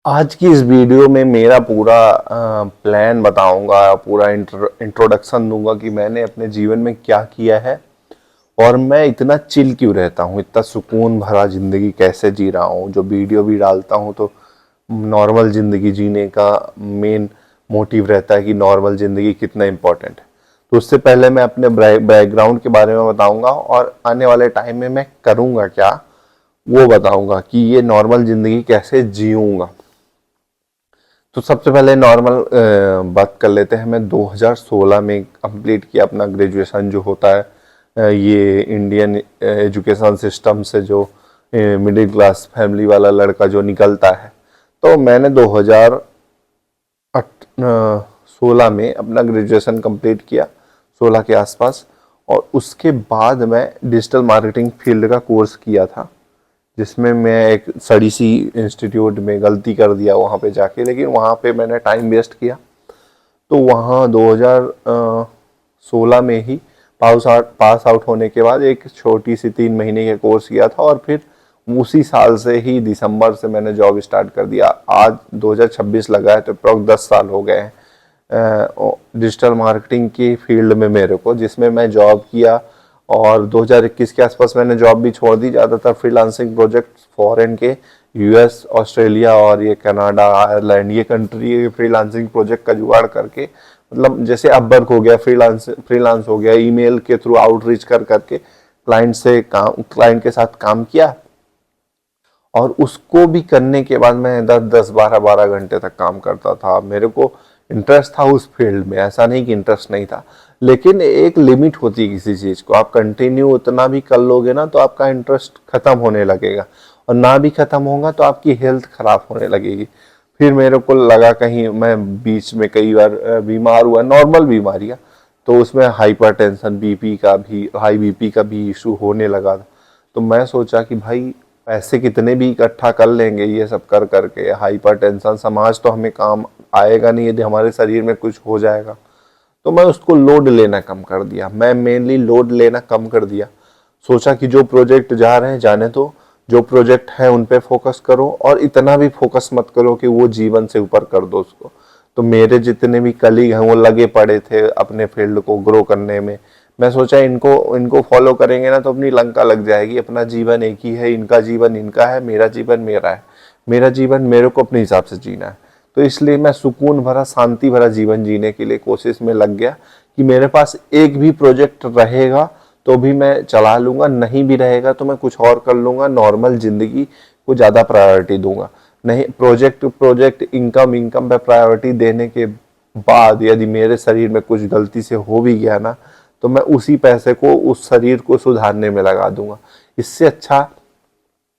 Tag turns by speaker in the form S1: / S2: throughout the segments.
S1: आज की इस वीडियो में मेरा पूरा प्लान बताऊंगा, पूरा इंट्रोडक्शन दूंगा कि मैंने अपने जीवन में क्या किया है और मैं इतना चिल क्यों रहता हूँ, इतना सुकून भरा ज़िंदगी कैसे जी रहा हूँ। जो वीडियो भी डालता हूँ तो नॉर्मल ज़िंदगी जीने का मेन मोटिव रहता है कि नॉर्मल ज़िंदगी कितना इम्पोर्टेंट है। तो उससे पहले मैं अपने बैकग्राउंड के बारे में बताऊंगा और आने वाले टाइम में मैं करूँगा क्या वो बताऊंगा कि ये नॉर्मल ज़िंदगी कैसे जीऊँगा। तो सबसे पहले नॉर्मल बात कर लेते हैं। मैं 2016 में कंप्लीट किया अपना ग्रेजुएशन जो होता है। ये इंडियन एजुकेशन सिस्टम से जो मिडिल क्लास फैमिली वाला लड़का जो निकलता है, तो मैंने 2016 में अपना ग्रेजुएशन कंप्लीट किया, 16 के आसपास। और उसके बाद मैं डिजिटल मार्केटिंग फील्ड का कोर्स किया था, जिसमें मैं एक सड़ी सी इंस्टीट्यूट में गलती कर दिया वहाँ पे जाके, लेकिन वहाँ पे मैंने टाइम वेस्ट किया। तो वहाँ 2016 में ही पास आउट होने के बाद एक छोटी सी 3 महीने का कोर्स किया था और फिर उसी साल से ही दिसंबर से मैंने जॉब स्टार्ट कर दिया। आज 2026 लगा है तो अप्रॉक्स 10 साल हो गए हैं डिजिटल मार्केटिंग की फील्ड में मेरे को, जिसमें मैं जॉब किया। और 2021 के आसपास मैंने जॉब भी छोड़ दी। ज़्यादातर फ्रीलांसिंग प्रोजेक्ट फॉरेन के, यूएस, ऑस्ट्रेलिया और ये कनाडा, आयरलैंड, ये कंट्री फ्रीलांसिंग प्रोजेक्ट का जुगाड़ करके, मतलब जैसे अपवर्क हो गया, फ्रीलांस हो गया, ईमेल के थ्रू आउटरीच कर करके क्लाइंट के साथ काम किया। और उसको भी करने के बाद मैं 10 10 12 12 घंटे तक काम करता था। मेरे को इंटरेस्ट था उस फील्ड में, ऐसा नहीं कि इंटरेस्ट नहीं था, लेकिन एक लिमिट होती है किसी चीज़ को। आप कंटिन्यू उतना भी कर लोगे ना तो आपका इंटरेस्ट खत्म होने लगेगा, और ना भी खत्म होगा तो आपकी हेल्थ खराब होने लगेगी। फिर मेरे को लगा कहीं, मैं बीच में कई बार बीमार हुआ, नॉर्मल बीमारियां, तो उसमें हाइपरटेंशन, बीपी का भी, हाई बीपी का भी इशू होने लगा। तो मैं सोचा कि भाई पैसे कितने भी इकट्ठा कर लेंगे ये सब कर करके, हाइपरटेंशन समाज तो हमें काम आएगा नहीं यदि हमारे शरीर में कुछ हो जाएगा। तो मैं उसको लोड लेना कम कर दिया, मैं मेनली लोड लेना कम कर दिया। सोचा कि जो प्रोजेक्ट जा रहे हैं जाने दो, जो प्रोजेक्ट है उन पे फोकस करो, और इतना भी फोकस मत करो कि वो जीवन से ऊपर कर दो उसको। तो मेरे जितने भी कलीग हैं वो लगे पड़े थे अपने फील्ड को ग्रो करने में। मैं सोचा इनको इनको फॉलो करेंगे ना तो अपनी लंका लग जाएगी। अपना जीवन एक ही है, इनका जीवन इनका है, मेरा जीवन मेरा है। मेरा जीवन मेरे को अपने हिसाब से जीना है। तो इसलिए मैं सुकून भरा, शांति भरा जीवन जीने के लिए कोशिश में लग गया कि मेरे पास एक भी प्रोजेक्ट रहेगा तो भी मैं चला लूंगा, नहीं भी रहेगा तो मैं कुछ और कर लूंगा। नॉर्मल जिंदगी को ज़्यादा प्रायोरिटी दूंगा। नहीं, प्रोजेक्ट प्रोजेक्ट, इनकम इनकम पे प्रायोरिटी देने के बाद यदि मेरे शरीर में कुछ गलती से हो भी गया ना, तो मैं उसी पैसे को उस शरीर को सुधारने में लगा दूंगा। इससे अच्छा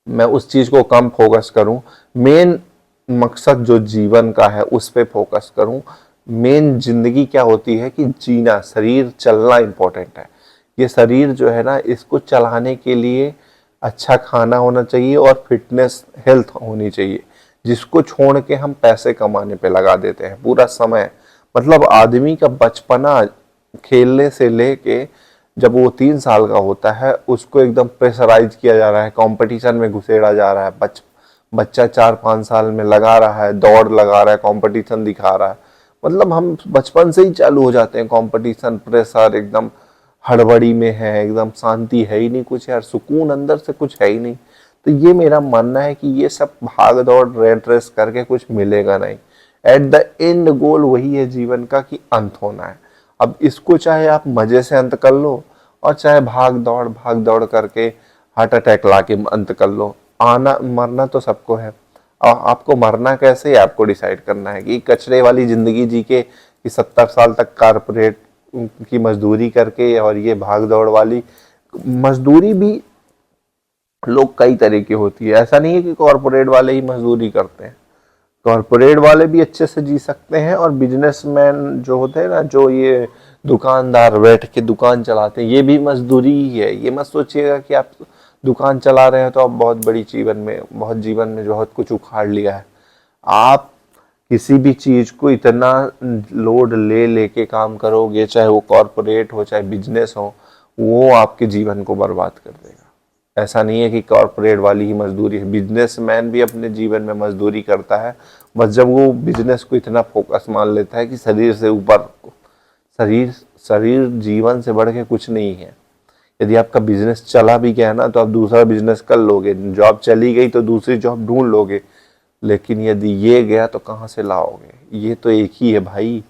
S1: मैं उस चीज़ को कम फोकस करूं, मेन मकसद जो जीवन का है उस पे फोकस करूं। मेन जिंदगी क्या होती है कि जीना, शरीर चलना इंपॉर्टेंट है। ये शरीर जो है ना, इसको चलाने के लिए अच्छा खाना होना चाहिए और फिटनेस, हेल्थ होनी चाहिए, जिसको छोड़ के हम पैसे कमाने पे लगा देते हैं पूरा समय। मतलब आदमी का बचपना खेलने से लेके जब वो 3 साल का होता है उसको एकदम प्रेशराइज किया जा रहा है, कंपटीशन में घुसेड़ा जा रहा है। बच्चा 4 5 साल में लगा रहा है, दौड़ लगा रहा है, कंपटीशन दिखा रहा है। मतलब हम बचपन से ही चालू हो जाते हैं कंपटीशन, प्रेशर, एकदम हड़बड़ी में है, एकदम शांति है ही नहीं कुछ यार, सुकून अंदर से कुछ है ही नहीं। तो ये मेरा मानना है कि ये सब भाग दौड़ रेट रेस करके कुछ मिलेगा नहीं। एट द एंड गोल वही है जीवन का कि अंत होना है। अब इसको चाहे आप मजे से अंत कर लो, और चाहे भाग दौड़ करके हार्ट अटैक ला के अंत कर लो। आना मरना तो सबको है। आपको मरना कैसे है आपको डिसाइड करना है कि कचरे वाली जिंदगी जी के, कि 70 साल तक कारपोरेट की मजदूरी करके, और ये भाग दौड़ वाली मजदूरी भी लोग कई तरह की होती है। ऐसा नहीं है कि कॉरपोरेट वाले ही मजदूरी करते हैं, कॉरपोरेट वाले भी अच्छे से जी सकते हैं। और बिजनेसमैन जो होते हैं ना, जो ये दुकानदार बैठ के दुकान चलाते हैं, ये भी मजदूरी ही है। ये मत सोचिएगा कि आप दुकान चला रहे हैं तो आप बहुत बड़ी जीवन में बहुत कुछ उखाड़ लिया है। आप किसी भी चीज को इतना लोड ले लेके काम करोगे, चाहे वो कॉरपोरेट हो चाहे बिजनेस हो, वो आपके जीवन को बर्बाद कर देगा। ऐसा नहीं है कि कॉरपोरेट वाली ही मजदूरी है, बिजनेसमैन भी अपने जीवन में मजदूरी करता है। बस जब वो बिजनेस को इतना फोकस मान लेता है कि शरीर से ऊपर, शरीर शरीर जीवन से बढ़ के कुछ नहीं है। यदि आपका बिजनेस चला भी गया ना तो आप दूसरा बिजनेस कर लोगे, जॉब चली गई तो दूसरी जॉब ढूंढ लोगे, लेकिन यदि ये गया तो कहाँ से लाओगे? ये तो एक ही है भाई।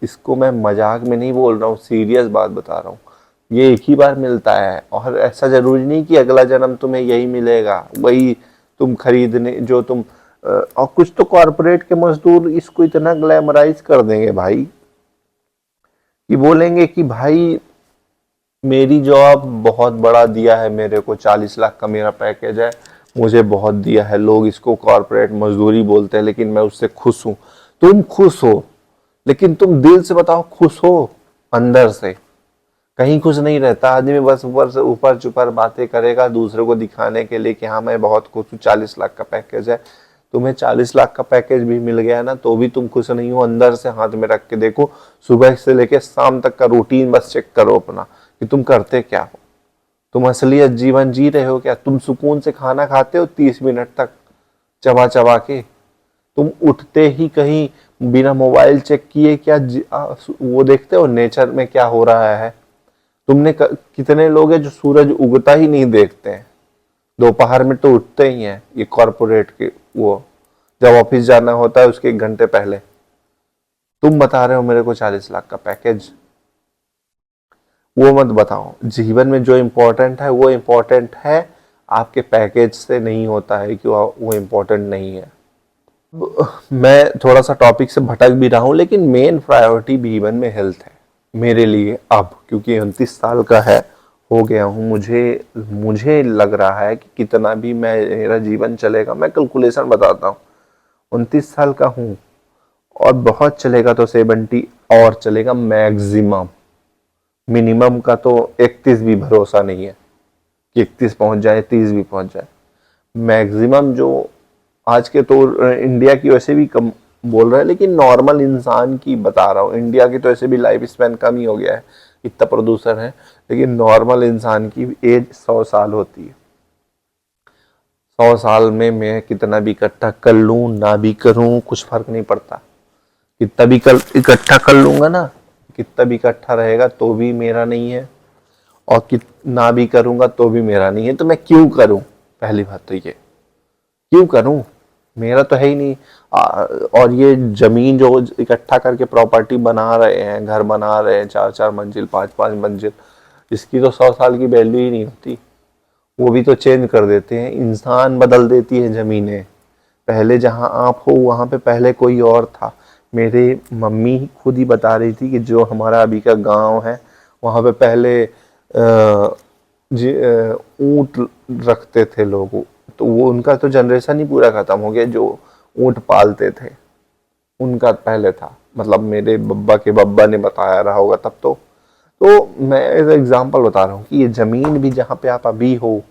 S1: इसको मैं मजाक में नहीं बोल रहा हूँ, सीरियस बात बता रहा हूँ। ये एक ही बार मिलता है और ऐसा जरूरी नहीं कि अगला जन्म तुम्हें यही मिलेगा, वही तुम खरीदने जो तुम और कुछ तो कॉरपोरेट के मजदूर इसको इतना ग्लैमराइज कर देंगे भाई कि बोलेंगे कि भाई मेरी जॉब बहुत बड़ा दिया है, मेरे को 40 लाख का मेरा पैकेज है, मुझे बहुत दिया है, लोग इसको कॉरपोरेट मजदूरी बोलते हैं लेकिन मैं उससे खुश हूं। तुम खुश हो, लेकिन तुम दिल से बताओ खुश हो? अंदर से कहीं खुश नहीं रहता आदमी, बस ऊपर से ऊपर चुपर बातें करेगा दूसरे को दिखाने के लिए कि हाँ मैं बहुत खुश हूँ, 40 लाख का पैकेज है। तुम्हें 40 लाख का पैकेज भी मिल गया ना तो भी तुम खुश नहीं हो। अंदर से हाथ में रख के देखो, सुबह से लेके शाम तक का रूटीन बस चेक करो अपना कि तुम करते क्या हो। तुम असलियत जीवन जी रहे हो क्या? तुम सुकून से खाना खाते हो 30 मिनट तक चबा चबा के? तुम उठते ही कहीं बिना मोबाइल चेक किए क्या वो देखते हो नेचर में क्या हो रहा है? कितने लोग हैं जो सूरज उगता ही नहीं देखते हैं, दोपहर में तो उठते ही हैं। ये कॉरपोरेट के वो जब ऑफिस जाना होता है उसके 1 घंटे पहले। तुम बता रहे हो मेरे को 40 लाख का पैकेज, वो मत बताओ। जीवन में जो इम्पोर्टेंट है वो इम्पोर्टेंट है, आपके पैकेज से नहीं होता है कि वो इम्पोर्टेंट नहीं है। मैं थोड़ा सा टॉपिक से भटक भी रहा हूँ, लेकिन मेन प्रायोरिटी जीवन में हेल्थ है मेरे लिए अब, क्योंकि 29 साल का है हो गया हूँ। मुझे लग रहा है कि कितना भी मेरा जीवन चलेगा, मैं कैलकुलेशन बताता हूँ, 29 साल का हूँ और बहुत चलेगा तो 70 और चलेगा मैक्सिमम। मिनिमम का तो 31 भी भरोसा नहीं है कि 31 पहुंच जाए, 30 भी पहुंच जाए। मैक्सिमम जो आज के तो इंडिया की वैसे भी कम बोल रहे हैं, लेकिन नॉर्मल इंसान की बता रहा हूँ। इंडिया की तो ऐसे भी लाइफ स्पैन कम ही हो गया है, इतना प्रदूषण है, लेकिन नॉर्मल इंसान की एज 100 साल होती है। 100 साल में मैं कितना भी इकट्ठा कर लूँ ना भी करूँ कुछ फर्क नहीं पड़ता। कितना भी इकट्ठा कर लूंगा ना, कितना भी इकट्ठा रहेगा तो भी मेरा नहीं है, और कितना भी करूंगा तो भी मेरा नहीं है। तो मैं क्यों करूं? पहली बात तो ये, क्यों करूं? मेरा तो है ही नहीं। और ये जमीन जो इकट्ठा करके प्रॉपर्टी बना रहे हैं, घर बना रहे हैं 4-4 मंजिल 5-5 मंजिल, इसकी तो 100 साल की वैल्यू ही नहीं होती। वो भी तो चेंज कर देते हैं, इंसान बदल देती है जमीनें। पहले जहां आप हो वहां पे पहले कोई और था। मेरे मम्मी खुद ही बता रही थी कि जो हमारा अभी का गांव है वहां पे पहले ऊंट रखते थे लोग, तो वो उनका तो जनरेशन ही पूरा खत्म हो गया जो ऊंट पालते थे। उनका पहले था, मतलब मेरे बब्बा के बब्बा ने बताया रहा होगा तब तो मैं एज एग्जाम्पल बता रहा हूँ कि ये जमीन भी जहाँ पे आप अभी हो,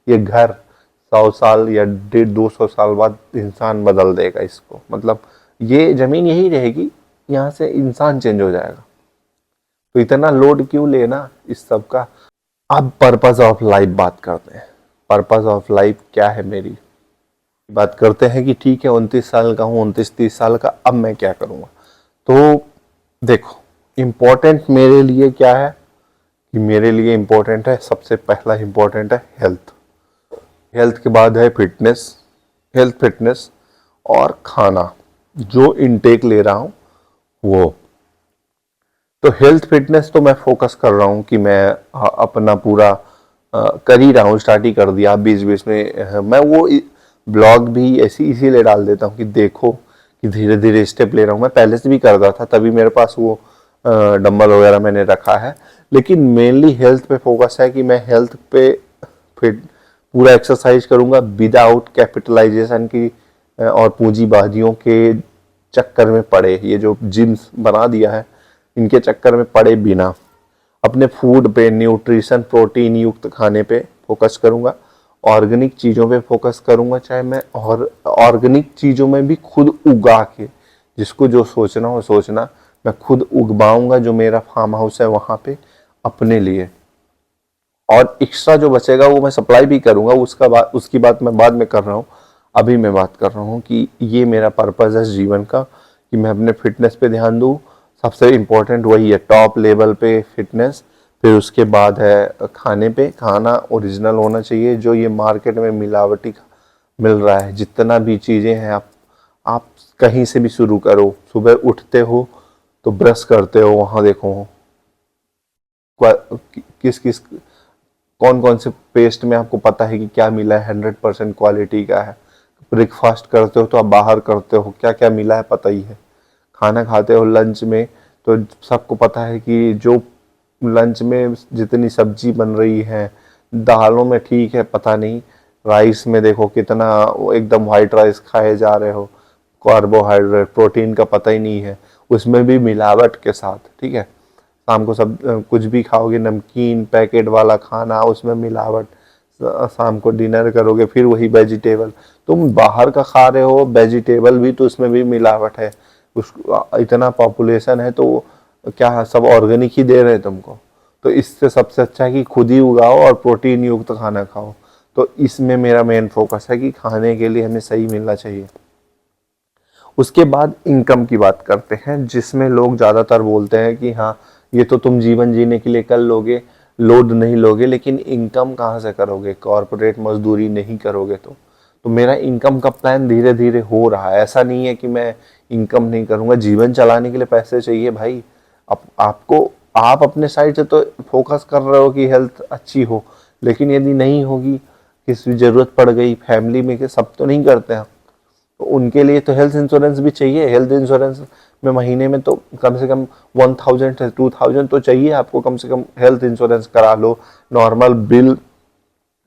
S1: ये घर 100 साल या 150-200 साल बाद इंसान बदल देगा इसको। मतलब ये जमीन यही रहेगी, यहाँ से इंसान चेंज हो जाएगा। तो इतना लोड क्यों लेना इस सब का? अब पर्पस ऑफ लाइफ बात करते हैं। पर्पस ऑफ लाइफ क्या है मेरी, बात करते हैं कि ठीक है 29 साल का हूँ, 29-30 साल का, अब मैं क्या करूँगा? तो देखो, इम्पोर्टेंट मेरे लिए क्या है कि मेरे लिए इम्पोर्टेंट है, सबसे पहला इम्पोर्टेंट है हेल्थ। हेल्थ के बाद है फिटनेस, हेल्थ फिटनेस और खाना जो इनटेक ले रहा हूँ वो। तो हेल्थ फिटनेस तो मैं फोकस कर रहा हूँ कि मैं अपना पूरा कर ही रहा हूँ, स्टार्ट ही कर दिया। बीच बीच में मैं वो ब्लॉग भी इसीलिए डाल देता हूँ कि देखो कि धीरे धीरे स्टेप ले रहा हूँ। मैं पहले से भी कर रहा था, तभी मेरे पास वो डंबल वगैरह मैंने रखा है, लेकिन मेनली हेल्थ पे फोकस है कि मैं हेल्थ पे फिट पूरा एक्सरसाइज करूँगा विदाउट कैपिटलाइजेशन की और पूंजीबाजियों के चक्कर में पड़े। ये जो जिम्स बना दिया है इनके चक्कर में पड़े बिना अपने फूड पे, न्यूट्रिशन प्रोटीन युक्त खाने पे फोकस करूँगा, ऑर्गेनिक चीज़ों पे फोकस करूँगा। चाहे मैं और ऑर्गेनिक चीज़ों में भी खुद उगा के, जिसको जो सोचना हो सोचना, मैं खुद उगवाऊँगा। जो मेरा फार्म हाउस है वहाँ पे अपने लिए और एक्स्ट्रा जो बचेगा वो मैं सप्लाई भी करूंगा, उसकी बात मैं बाद में कर रहा हूँ। अभी मैं बात कर रहा हूँ कि ये मेरा पर्पस है जीवन का, कि मैं अपने फिटनेस पे ध्यान दूँ। सबसे इम्पोर्टेंट वही है, टॉप लेवल पे फिटनेस। फिर उसके बाद है खाने पे, खाना ओरिजिनल होना चाहिए। जो ये मार्केट में मिलावटी मिल रहा है, जितना भी चीज़ें हैं, आप कहीं से भी शुरू करो। सुबह उठते हो तो ब्रश करते हो, वहाँ देखो किस किस कौन कौन से पेस्ट में आपको पता है कि क्या मिला है, 100% क्वालिटी का है। ब्रेकफास्ट करते हो तो आप बाहर करते हो, क्या क्या मिला है पता ही है। खाना खाते हो लंच में, तो सबको पता है कि जो लंच में जितनी सब्जी बन रही है, दालों में ठीक है, पता नहीं राइस में देखो कितना एकदम वाइट राइस खाए जा रहे हो, कार्बोहाइड्रेट प्रोटीन का पता ही नहीं है, उसमें भी मिलावट के साथ। ठीक है, शाम को सब कुछ भी खाओगे, नमकीन पैकेट वाला खाना, उसमें मिलावट। शाम को डिनर करोगे फिर वही वेजिटेबल, तुम बाहर का खा रहे हो, वेजिटेबल भी तो उसमें भी मिलावट है। उस इतना पॉपुलेशन है तो क्या सब ऑर्गेनिक ही दे रहे हैं तुमको? तो इससे सबसे अच्छा है कि खुद ही उगाओ और प्रोटीन युक्त खाना खाओ। तो इसमें मेरा मेन फोकस है कि खाने के लिए हमें सही मिलना चाहिए। उसके बाद इनकम की बात करते हैं, जिसमें लोग ज़्यादातर बोलते हैं कि हाँ ये तो तुम जीवन जीने के लिए कर लोगे, लोड नहीं लोगे, लेकिन इनकम कहाँ से करोगे? कॉरपोरेट मजदूरी नहीं करोगे तो मेरा इनकम का प्लान धीरे धीरे हो रहा है। ऐसा नहीं है कि मैं इनकम नहीं करूँगा, जीवन चलाने के लिए पैसे चाहिए भाई। आपको आप अपने साइड से तो फोकस कर रहे हो कि हेल्थ अच्छी हो, लेकिन यदि नहीं होगी, किसी ज़रूरत पड़ गई फैमिली में, के सब तो नहीं करते हैं, तो उनके लिए तो हेल्थ इंश्योरेंस भी चाहिए। हेल्थ इंश्योरेंस में महीने में तो कम से कम 1000 से 2000 तो चाहिए आपको, कम से कम हेल्थ इंश्योरेंस करा लो। नॉर्मल बिल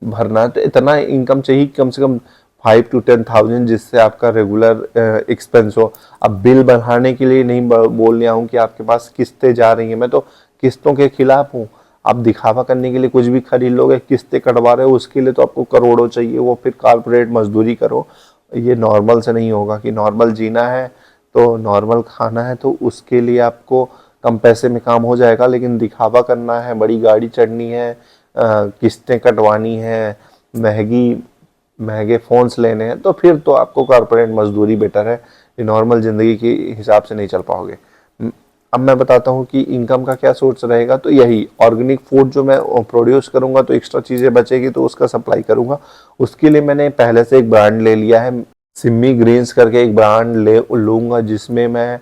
S1: भरना है तो इतना इनकम चाहिए, कम से कम 5 to 10,000, जिससे आपका रेगुलर एक्सपेंस हो। अब बिल बढ़ाने के लिए नहीं बोल रहा हूँ कि आपके पास किस्तें जा रही हैं, मैं तो किस्तों के खिलाफ हूँ। आप दिखावा करने के लिए कुछ भी खरीद लोगे, किस्तें कटवा रहे हो, उसके लिए तो आपको करोड़ों चाहिए, वो फिर कॉर्पोरेट मजदूरी करो। ये नॉर्मल से नहीं होगा कि नॉर्मल जीना है तो नॉर्मल खाना है तो उसके लिए आपको कम पैसे में काम हो जाएगा, लेकिन दिखावा करना है, बड़ी गाड़ी चढ़नी है, किस्तें कटवानी है, महंगे फ़ोन्स लेने हैं, तो फिर तो आपको कॉर्पोरेट मजदूरी बेटर है। ये नॉर्मल ज़िंदगी के हिसाब से नहीं चल पाओगे। अब मैं बताता हूँ कि इनकम का क्या सोर्स रहेगा। तो यही ऑर्गेनिक फूड जो मैं प्रोड्यूस करूँगा तो एक्स्ट्रा चीज़ें बचेगी तो उसका सप्लाई करूँगा। उसके लिए मैंने पहले से एक ब्रांड ले लिया है, सिम्मी ग्रीन्स करके एक ब्रांड ले लूँगा, जिसमें मैं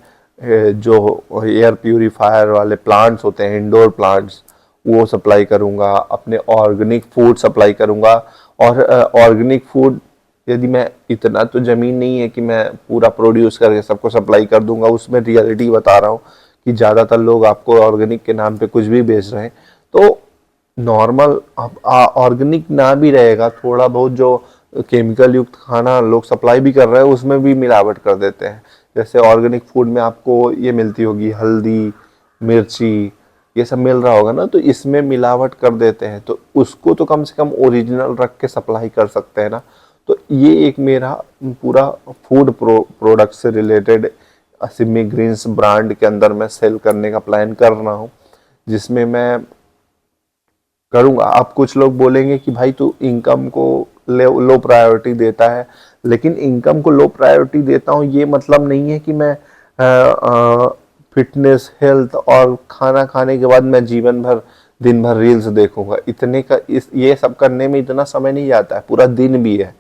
S1: जो एयर प्यूरीफायर वाले प्लांट्स होते हैं, इंडोर प्लांट्स, वो सप्लाई करूँगा। अपने ऑर्गेनिक फूड सप्लाई करूँगा। और ऑर्गेनिक फूड, यदि मैं, इतना तो ज़मीन नहीं है कि मैं पूरा प्रोड्यूस करके सबको सप्लाई कर दूंगा, उसमें रियलिटी बता रहा हूँ कि ज़्यादातर लोग आपको ऑर्गेनिक के नाम पे कुछ भी बेच रहे हैं। तो नॉर्मल ऑर्गेनिक ना भी रहेगा, थोड़ा बहुत जो केमिकल युक्त खाना लोग सप्लाई भी कर रहे हैं उसमें भी मिलावट कर देते हैं। जैसे ऑर्गेनिक फूड में आपको ये मिलती होगी हल्दी, मिर्ची, ये सब मिल रहा होगा ना, तो इसमें मिलावट कर देते हैं। तो उसको तो कम से कम ओरिजिनल रख के सप्लाई कर सकते हैं ना। तो ये एक मेरा पूरा फूड प्रोडक्ट से रिलेटेड सिम्मी ग्रीन्स ब्रांड के अंदर मैं सेल करने का प्लान कर रहा हूँ, जिसमें मैं करूँगा। अब कुछ लोग बोलेंगे कि भाई तू इनकम को लो प्रायोरिटी देता है, लेकिन इनकम को लो प्रायोरिटी देता हूँ ये मतलब नहीं है कि मैं फिटनेस, हेल्थ और खाना खाने के बाद मैं जीवन भर दिन भर रील्स देखूंगा। इतने का ये सब करने में इतना समय नहीं जाता है, पूरा दिन भी है।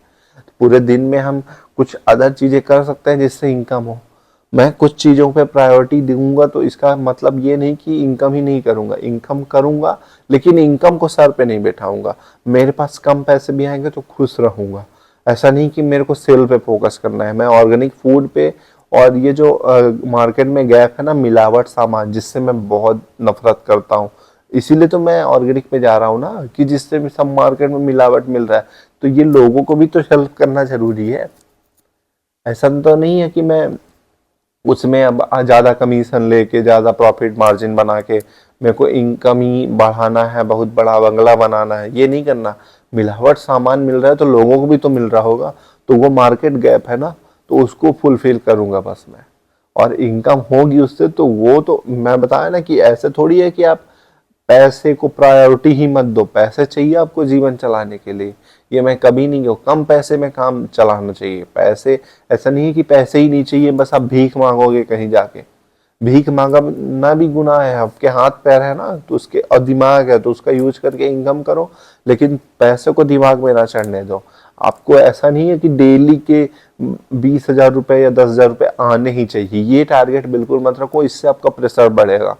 S1: पूरे दिन में हम कुछ अदर चीज़ें कर सकते हैं जिससे इनकम हो। मैं कुछ चीज़ों पे प्रायोरिटी दूंगा तो इसका मतलब ये नहीं कि इनकम ही नहीं करूंगा, इनकम करूंगा, लेकिन इनकम को सर पे नहीं बैठाऊंगा। मेरे पास कम पैसे भी आएंगे तो खुश रहूंगा। ऐसा नहीं कि मेरे को सेल पे फोकस करना है, मैं ऑर्गेनिक फूड पे। और ये जो मार्केट में गैप है ना, मिलावट सामान, जिससे मैं बहुत नफरत करता हूँ। इसीलिए तो मैं ऑर्गेनिक पे जा रहा हूँ ना, कि जिससे भी सब मार्केट में मिलावट मिल रहा है, तो ये लोगों को भी तो हेल्प करना जरूरी है। ऐसा तो नहीं है कि मैं उसमें अब ज़्यादा कमीशन लेके ज़्यादा प्रॉफिट मार्जिन बना के मेरे को इनकम ही बढ़ाना है, बहुत बड़ा बंगला बनाना है, ये नहीं करना। मिलावट सामान मिल रहा है तो लोगों को भी तो मिल रहा होगा, तो वो मार्केट गैप है ना, तो उसको फुलफिल करूँगा बस मैं। और इनकम होगी उससे, तो वो तो मैं बताया ना कि ऐसे थोड़ी है कि आप पैसे को प्रायोरिटी ही मत दो। पैसे चाहिए आपको जीवन चलाने के लिए, ये मैं कभी नहीं कहूँ कम पैसे में काम चलाना चाहिए। पैसे, ऐसा नहीं है कि पैसे ही नहीं चाहिए बस आप भीख मांगोगे कहीं जाके। भीख मांगना भी गुनाह है। आपके हाथ पैर है ना तो उसके, और दिमाग है तो उसका यूज करके इनकम करो, लेकिन पैसे को दिमाग में ना चढ़ने दो। आपको ऐसा नहीं है कि डेली के 20,000 रुपए या 10,000 रुपए आने ही चाहिए, ये टारगेट बिल्कुल मत रखो, इससे आपका प्रेशर बढ़ेगा।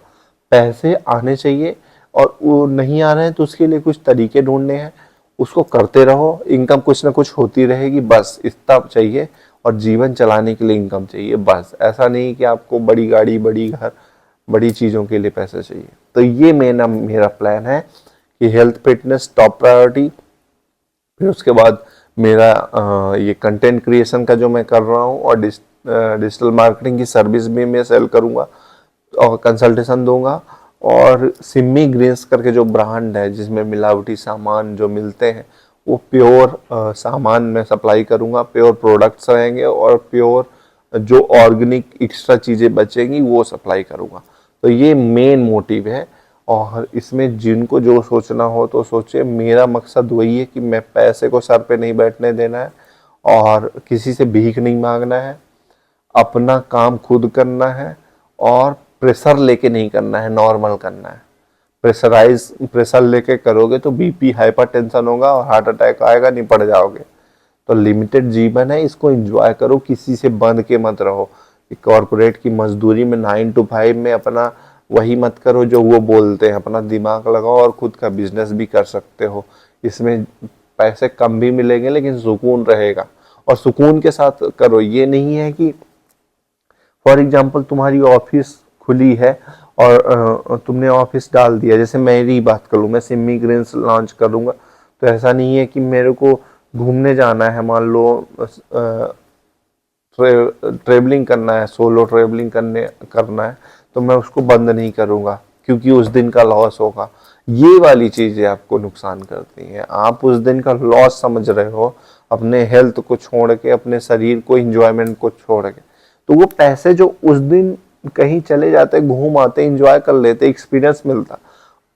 S1: पैसे आने चाहिए, और वो नहीं आ रहे हैं तो उसके लिए कुछ तरीके ढूंढने हैं, उसको करते रहो, इनकम कुछ ना कुछ होती रहेगी, बस इतना चाहिए। और जीवन चलाने के लिए इनकम चाहिए बस, ऐसा नहीं कि आपको बड़ी गाड़ी, बड़ी घर, बड़ी चीज़ों के लिए पैसे चाहिए। तो ये मेरा प्लान है कि हेल्थ फिटनेस टॉप प्रायोरिटी, फिर उसके बाद मेरा ये कंटेंट क्रिएशन का जो मैं कर रहा हूँ, और डिजिटल मार्केटिंग की सर्विस भी मैं सेल करूँगा और कंसल्टेशन दूंगा। और सिम्मी ग्रीन्स करके जो ब्रांड है जिसमें मिलावटी सामान जो मिलते हैं, वो प्योर सामान में सप्लाई करूंगा, प्योर प्रोडक्ट्स रहेंगे, और प्योर जो ऑर्गेनिक एक्स्ट्रा चीज़ें बचेंगी वो सप्लाई करूंगा। तो ये मेन मोटिव है, और इसमें जिनको जो सोचना हो तो सोचे। मेरा मकसद वही है कि मैं पैसे को सर पे नहीं बैठने देना है, और किसी से भीख नहीं मांगना है, अपना काम खुद करना है, और प्रेशर लेके नहीं करना है, नॉर्मल करना है। प्रेशर लेके करोगे तो बीपी, हाइपरटेंशन होगा और हार्ट अटैक आएगा, नहीं पड़ जाओगे। तो लिमिटेड जीवन है, इसको एंजॉय करो, किसी से बंध के मत रहो। कॉर्पोरेट की मजदूरी में 9 to 5 में अपना वही मत करो जो वो बोलते हैं। अपना दिमाग लगाओ और खुद का बिजनेस भी कर सकते हो। इसमें पैसे कम भी मिलेंगे लेकिन सुकून रहेगा, और सुकून के साथ करो। ये नहीं है कि फॉर एग्जाम्पल तुम्हारी ऑफिस खुली है और तुमने ऑफिस डाल दिया, जैसे मेरी बात करूँ, मैं सिम्मी ग्रीन्स लॉन्च करूँगा, तो ऐसा नहीं है कि मेरे को घूमने जाना है, मान लो ट्रेवलिंग करना है, सोलो ट्रेवलिंग करना है, तो मैं उसको बंद नहीं करूँगा क्योंकि उस दिन का लॉस होगा। ये वाली चीज़ें आपको नुकसान करती हैं। आप उस दिन का लॉस समझ रहे हो, अपने हेल्थ को छोड़ के, अपने शरीर को, इंजॉयमेंट को छोड़ के। तो वो पैसे जो उस दिन कहीं चले जाते, घूम आते, एंजॉय कर लेते, एक्सपीरियंस मिलता,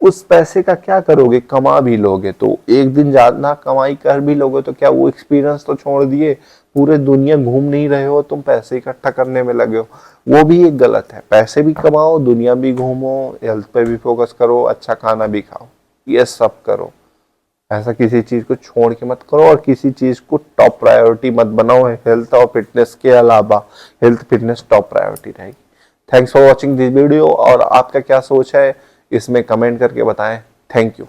S1: उस पैसे का क्या करोगे? कमा भी लोगे तो एक दिन ज्यादा कमाई कर भी लोगे तो क्या वो एक्सपीरियंस तो छोड़ दिए? पूरे दुनिया घूम नहीं रहे हो, तुम पैसे इकट्ठा करने में लगे हो, वो भी एक गलत है। पैसे भी कमाओ, दुनिया भी घूमो, हेल्थ पे भी फोकस करो, अच्छा खाना भी खाओ, ये सब करो। ऐसा किसी चीज को छोड़ के मत करो, और किसी चीज को टॉप प्रायोरिटी मत बनाओ। हेल्थ और फिटनेस के अलावा हेल्थ फिटनेस टॉप प्रायोरिटी रहेगी। Thanks for watching this video, और आपका क्या सोच है इसमें कमेंट करके बताएं। Thank you.